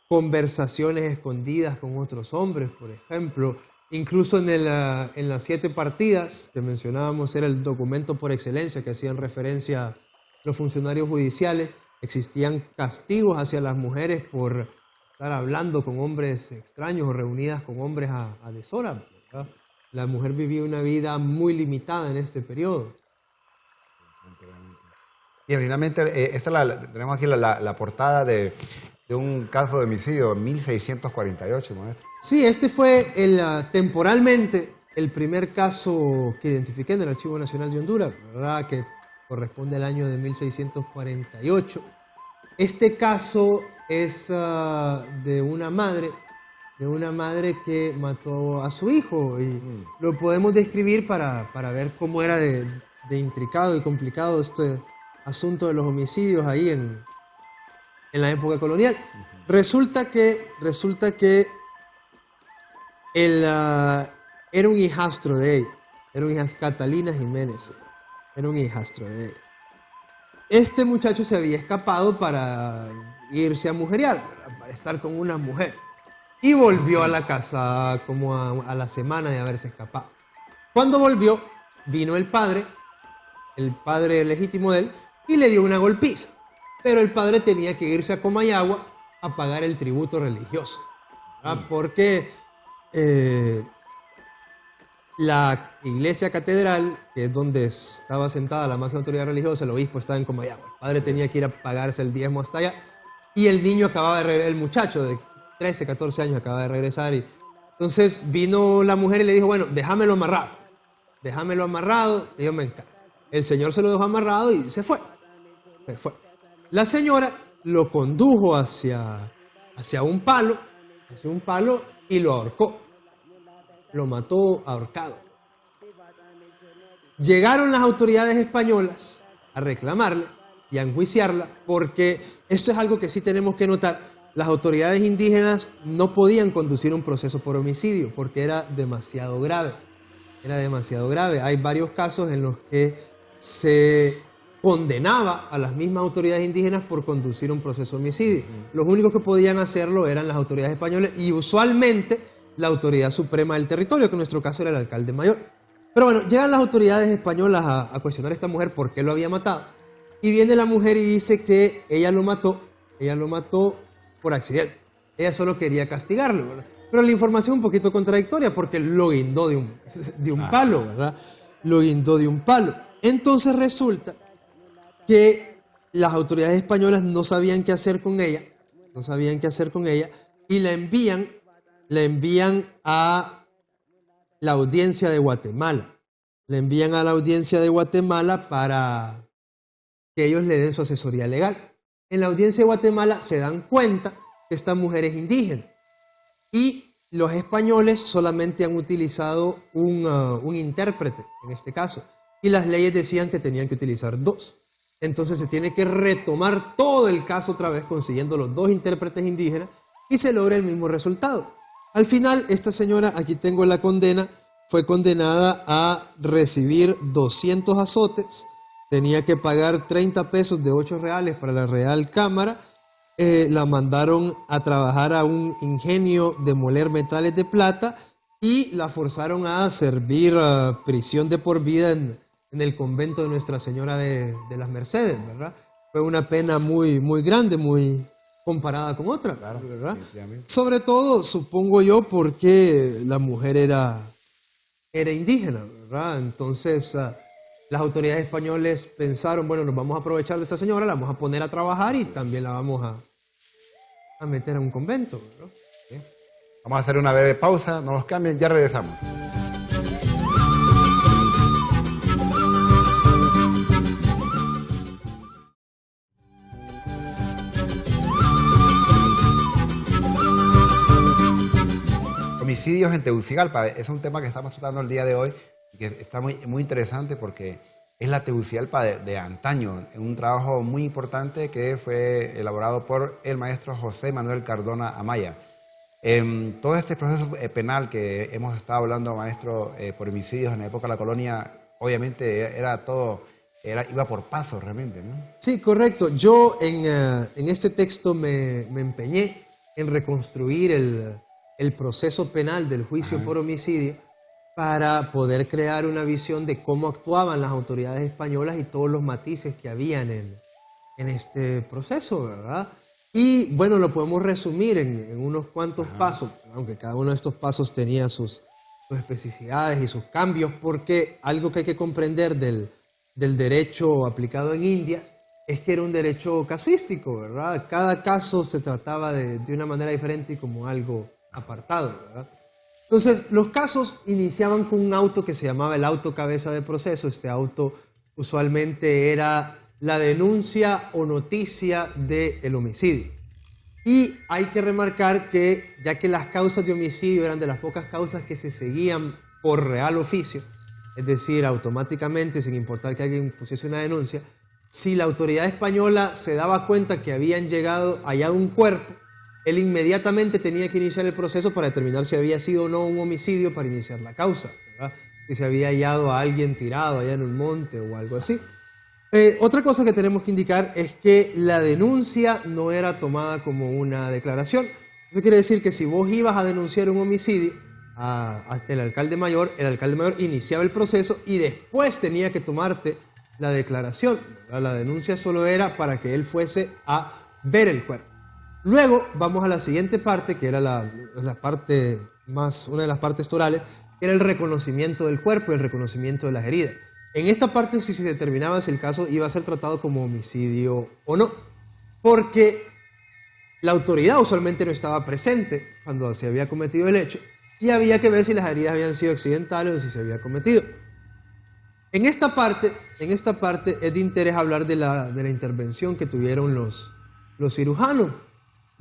conversaciones escondidas con otros hombres, por ejemplo. Incluso en las 7 partidas que mencionábamos, era el documento por excelencia que hacían referencia los funcionarios judiciales, existían castigos hacia las mujeres por estar hablando con hombres extraños o reunidas con hombres a deshora, ¿verdad? La mujer vivía una vida muy limitada en este periodo. Y finalmente, tenemos aquí la portada de un caso de homicidio en 1648, maestro. Sí, este fue temporalmente el primer caso que identifiqué en el Archivo Nacional de Honduras, ¿verdad? Que corresponde al año de 1648. Este caso es de una madre que mató a su hijo, y lo podemos describir para ver cómo era de intricado y complicado este asunto de los homicidios ahí en la época colonial. Resulta que era un hijastro de ella, Catalina Jiménez, era un hijastro de ella. Este muchacho se había escapado para irse a mujerear, para estar con una mujer, y volvió a la casa como a la semana de haberse escapado. Cuando volvió, vino el padre legítimo de él, y le dio una golpiza. Pero el padre tenía que irse a Comayagua a pagar el tributo religioso, ¿verdad? Porque la iglesia catedral, que es donde estaba sentada la máxima autoridad religiosa, el obispo estaba en Comayagua. El padre tenía que ir a pagarse el diezmo hasta allá. Y el niño acababa de regresar, el muchacho de 13, 14 años acababa de regresar. Y entonces vino la mujer y le dijo, bueno, déjamelo amarrado, y yo me encargo. El señor se lo dejó amarrado y se fue. La señora lo condujo hacia un palo y lo ahorcó. Lo mató ahorcado. Llegaron las autoridades españolas a reclamarle y a enjuiciarla, porque esto es algo que sí tenemos que notar. Las autoridades indígenas no podían conducir un proceso por homicidio porque era demasiado grave. Hay varios casos en los que se condenaba a las mismas autoridades indígenas por conducir un proceso de homicidio. Los únicos que podían hacerlo eran las autoridades españolas y usualmente la autoridad suprema del territorio, que en nuestro caso era el alcalde mayor. Pero bueno, llegan las autoridades españolas a cuestionar a esta mujer por qué lo había matado. Y viene la mujer y dice que ella lo mató por accidente. Ella solo quería castigarlo, ¿verdad? Pero la información es un poquito contradictoria porque lo guindó de un palo, ¿verdad? Lo guindó de un palo. Entonces resulta que las autoridades españolas no sabían qué hacer con ella, y la envían a la audiencia de Guatemala. Para que ellos le den su asesoría legal. En la audiencia de Guatemala se dan cuenta que esta mujer es indígena. y los españoles solamente han utilizado un intérprete en este caso, y las leyes decían que tenían que utilizar 2. Entonces se tiene que retomar todo el caso otra vez consiguiendo los 2 intérpretes indígenas y se logra el mismo resultado. Al final, esta señora, aquí tengo la condena, fue condenada a recibir 200 azotes, tenía que pagar 30 pesos de 8 reales para la Real Cámara, la mandaron a trabajar a un ingenio de moler metales de plata y la forzaron a servir prisión de por vida en el convento de Nuestra Señora de las Mercedes, ¿verdad? Fue una pena muy, muy grande, muy comparada con otra, claro, ¿verdad? Sobre todo, supongo yo, porque la mujer era indígena, ¿verdad? Entonces, las autoridades españolas pensaron, bueno, nos vamos a aprovechar de esta señora, la vamos a poner a trabajar y también la vamos a meter a un convento, ¿verdad? ¿Sí? Vamos a hacer una breve pausa, no nos cambien, ya regresamos. Homicidios en Tegucigalpa, es un tema que estamos tratando el día de hoy y que está muy, muy interesante porque es la Tegucigalpa de antaño, un trabajo muy importante que fue elaborado por el maestro José Manuel Cardona Amaya. Todo este proceso penal que hemos estado hablando, maestro, por homicidios en la época de la colonia, obviamente iba por pasos realmente, ¿no? Sí, correcto. Yo en este texto me empeñé en reconstruir el proceso penal del juicio por homicidio para poder crear una visión de cómo actuaban las autoridades españolas y todos los matices que habían en este proceso, ¿verdad? Y bueno, lo podemos resumir en unos cuantos pasos, aunque cada uno de estos pasos tenía sus especificidades y sus cambios, porque algo que hay que comprender del derecho aplicado en Indias es que era un derecho casuístico, ¿verdad? Cada caso se trataba de una manera diferente y como algo apartado, ¿verdad? Entonces, los casos iniciaban con un auto que se llamaba el auto cabeza de proceso. Este auto usualmente era la denuncia o noticia del homicidio. Y hay que remarcar que, ya que las causas de homicidio eran de las pocas causas que se seguían por real oficio, es decir, automáticamente, sin importar que alguien pusiese una denuncia, si la autoridad española se daba cuenta que habían hallado un cuerpo, él inmediatamente tenía que iniciar el proceso para determinar si había sido o no un homicidio para iniciar la causa, ¿verdad? Si se había hallado a alguien tirado allá en un monte o algo así. Otra cosa que tenemos que indicar es que la denuncia no era tomada como una declaración. Eso quiere decir que si vos ibas a denunciar un homicidio hasta el alcalde mayor iniciaba el proceso y después tenía que tomarte la declaración, ¿verdad? La denuncia solo era para que él fuese a ver el cuerpo. Luego vamos a la siguiente parte, que era una de las partes torales, que era el reconocimiento del cuerpo y el reconocimiento de las heridas. En esta parte sí se determinaba si el caso iba a ser tratado como homicidio o no, porque la autoridad usualmente no estaba presente cuando se había cometido el hecho y había que ver si las heridas habían sido accidentales o si se había cometido. En esta parte es de interés hablar de la intervención que tuvieron los cirujanos,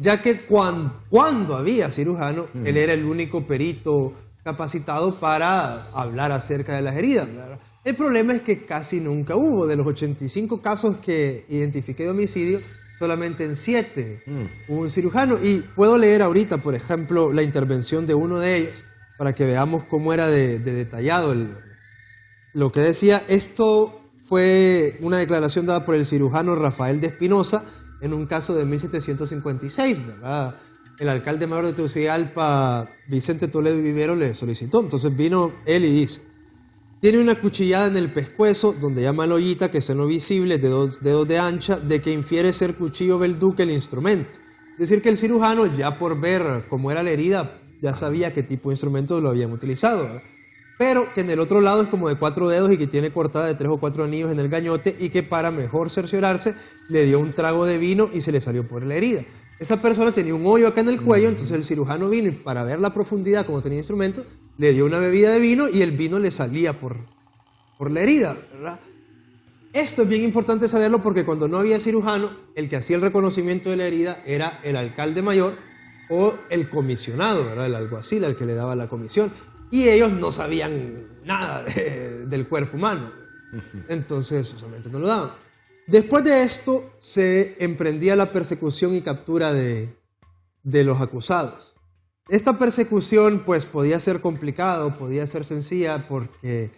ya que cuando había cirujano, él era el único perito capacitado para hablar acerca de las heridas, ¿verdad? El problema es que casi nunca hubo. De los 85 casos que identifiqué de homicidio, solamente en 7 hubo un cirujano. Y puedo leer ahorita, por ejemplo, la intervención de uno de ellos, para que veamos cómo era de detallado lo que decía. Esto fue una declaración dada por el cirujano Rafael de Espinosa, en un caso de 1756, ¿verdad? El alcalde mayor de Tegucigalpa, Vicente Toledo y Vivero, le solicitó. Entonces vino él y dice: tiene una cuchillada en el pescuezo, donde llama la ollita, que está en lo visible, de 2 dedos de ancha, de que infiere ser cuchillo belduque el instrumento. Es decir, que el cirujano, ya por ver cómo era la herida, ya sabía qué tipo de instrumento lo habían utilizado, ¿verdad? Pero que en el otro lado es como de 4 dedos y que tiene cortada de 3 o 4 anillos en el gañote y que para mejor cerciorarse le dio un trago de vino y se le salió por la herida. Esa persona tenía un hoyo acá en el cuello, entonces el cirujano vino y para ver la profundidad como tenía instrumento, le dio una bebida de vino y el vino le salía por la herida, ¿verdad? Esto es bien importante saberlo porque cuando no había cirujano, el que hacía el reconocimiento de la herida era el alcalde mayor o el comisionado, ¿verdad? El alguacil al que le daba la comisión. Y ellos no sabían nada del cuerpo humano. Entonces, usualmente no lo daban. Después de esto, se emprendía la persecución y captura de los acusados. Esta persecución, pues, podía ser complicada o podía ser sencilla porque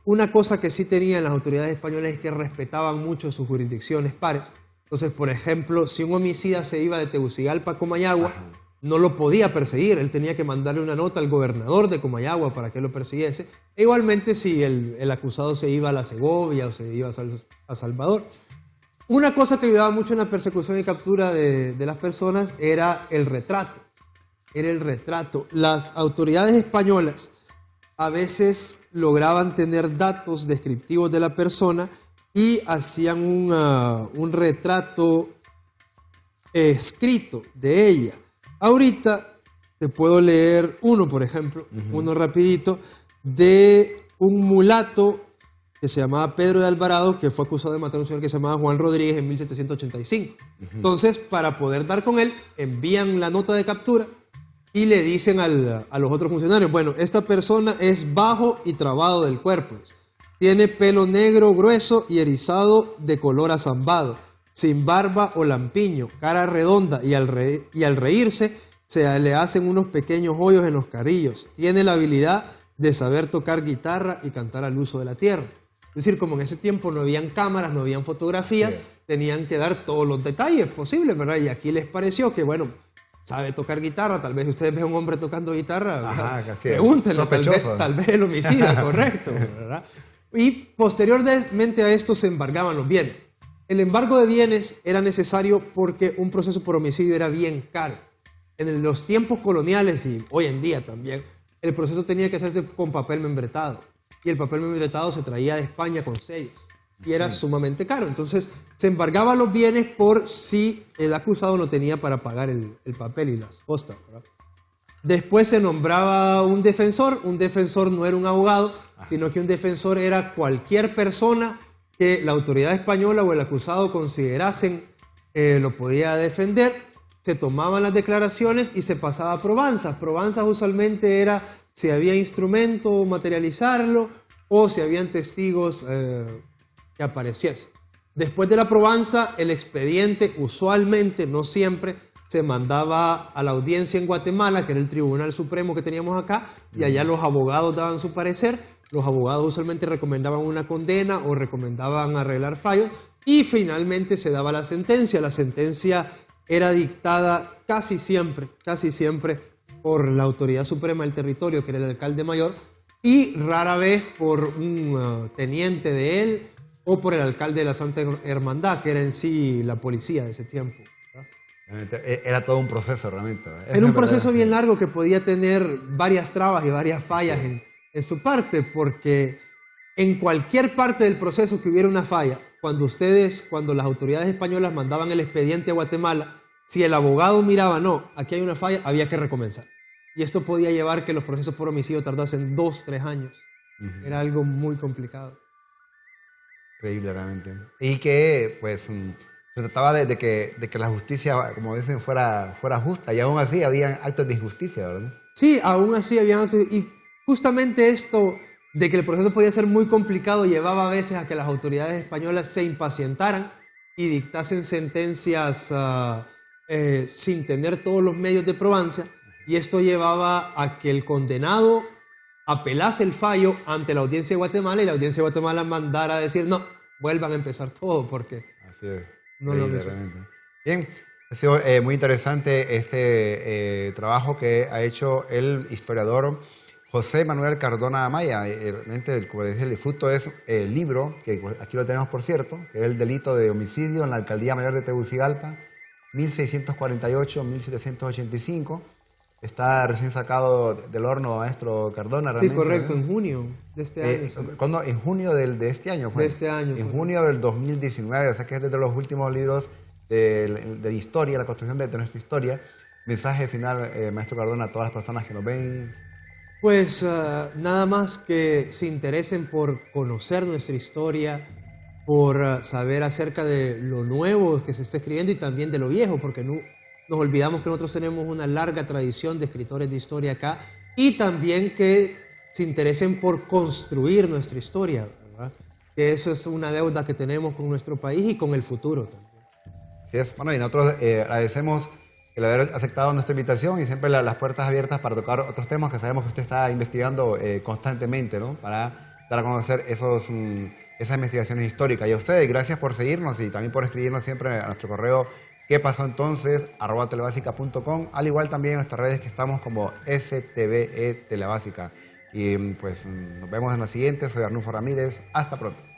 una cosa que sí tenían las autoridades españolas es que respetaban mucho sus jurisdicciones pares. Entonces, por ejemplo, si un homicida se iba de Tegucigalpa a Comayagua, no lo podía perseguir. Él tenía que mandarle una nota al gobernador de Comayagua para que lo persiguiese. E igualmente, si el acusado se iba a La Segovia o se iba a Salvador. Una cosa que ayudaba mucho en la persecución y captura de las personas era el retrato. Era el retrato. Las autoridades españolas a veces lograban tener datos descriptivos de la persona y hacían un retrato escrito de ella. Ahorita te puedo leer uno, por ejemplo, uno rapidito, de un mulato que se llamaba Pedro de Alvarado, que fue acusado de matar a un señor que se llamaba Juan Rodríguez en 1785. Entonces, para poder dar con él, envían la nota de captura y le dicen a los otros funcionarios, bueno, esta persona es bajo y trabado del cuerpo. Tiene pelo negro grueso y erizado de color azambado, sin barba o lampiño, cara redonda y al reírse se le hacen unos pequeños hoyos en los carrillos. Tiene la habilidad de saber tocar guitarra y cantar al uso de la tierra. Es decir, como en ese tiempo no habían cámaras, no habían fotografías, tenían que dar todos los detalles posibles, ¿verdad? Y aquí les pareció que, bueno, sabe tocar guitarra, tal vez ustedes ven a un hombre tocando guitarra, pregúntenle, tal vez el homicida, correcto, ¿verdad? Y posteriormente a esto se embargaban los bienes. El embargo de bienes era necesario porque un proceso por homicidio era bien caro. En los tiempos coloniales y hoy en día también, el proceso tenía que hacerse con papel membretado. Y el papel membretado se traía de España con sellos. Y era sumamente caro. Entonces, se embargaban los bienes por si el acusado no tenía para pagar el papel y las costas, ¿verdad? Después se nombraba un defensor. Un defensor no era un abogado, sino que un defensor era cualquier persona que la autoridad española o el acusado considerasen lo podía defender. Se tomaban las declaraciones y se pasaba a probanzas. Probanzas usualmente era si había instrumento, materializarlo, o si habían testigos que apareciesen. Después de la probanza, el expediente usualmente, no siempre, se mandaba a la audiencia en Guatemala, que era el Tribunal Supremo que teníamos acá, y allá los abogados daban su parecer. Los abogados usualmente recomendaban una condena o recomendaban arreglar fallos, y finalmente se daba la sentencia. La sentencia era dictada casi siempre por la autoridad suprema del territorio, que era el alcalde mayor, y rara vez por un teniente de él o por el alcalde de la Santa Hermandad, que era en sí la policía de ese tiempo, ¿verdad? Era todo un proceso realmente. Era un proceso bien largo que podía tener varias trabas y varias fallas en su parte, porque en cualquier parte del proceso que hubiera una falla, cuando las autoridades españolas mandaban el expediente a Guatemala, si el abogado miraba, no, aquí hay una falla, había que recomenzar. Y esto podía llevar que los procesos por homicidio tardasen 2-3 años. Era algo muy complicado. Increíble realmente. Y que, pues, se trataba de que la justicia, como dicen, fuera justa. Y aún así habían actos de injusticia, ¿verdad? Sí, aún así habían actos. Y justamente esto de que el proceso podía ser muy complicado llevaba a veces a que las autoridades españolas se impacientaran y dictasen sentencias sin tener todos los medios de probancia. Y esto llevaba a que el condenado apelase el fallo ante la audiencia de Guatemala y la audiencia de Guatemala mandara a decir, no, vuelvan a empezar todo porque así es. No lo mismo. Bien, ha sido muy interesante este trabajo que ha hecho el historiador José Manuel Cardona Amaya. Realmente, como decía, el fruto es el libro, que aquí lo tenemos por cierto, que es el delito de homicidio en la Alcaldía Mayor de Tegucigalpa, 1648-1785. Está recién sacado del horno, maestro Cardona. Sí, correcto, en junio de este año. ¿Cuándo? En junio de este año, fue. De este año. En junio del 2019, o sea que es de los últimos libros de historia, la construcción de nuestra historia. Mensaje final, maestro Cardona, a todas las personas que nos ven. Pues nada más que se interesen por conocer nuestra historia, por saber acerca de lo nuevo que se está escribiendo y también de lo viejo, porque no nos olvidamos que nosotros tenemos una larga tradición de escritores de historia acá y también que se interesen por construir nuestra historia, ¿verdad? Que eso es una deuda que tenemos con nuestro país y con el futuro también. Así es. Bueno, y nosotros agradecemos el haber aceptado nuestra invitación y siempre las puertas abiertas para tocar otros temas que sabemos que usted está investigando constantemente, ¿no? Para dar a conocer esas investigaciones históricas. Y a ustedes, gracias por seguirnos y también por escribirnos siempre a nuestro correo ¿qué pasó entonces? @telebásica.com, al igual también en nuestras redes que estamos como STVE Telebásica. Y pues nos vemos en la siguiente. Soy Arnulfo Ramírez. Hasta pronto.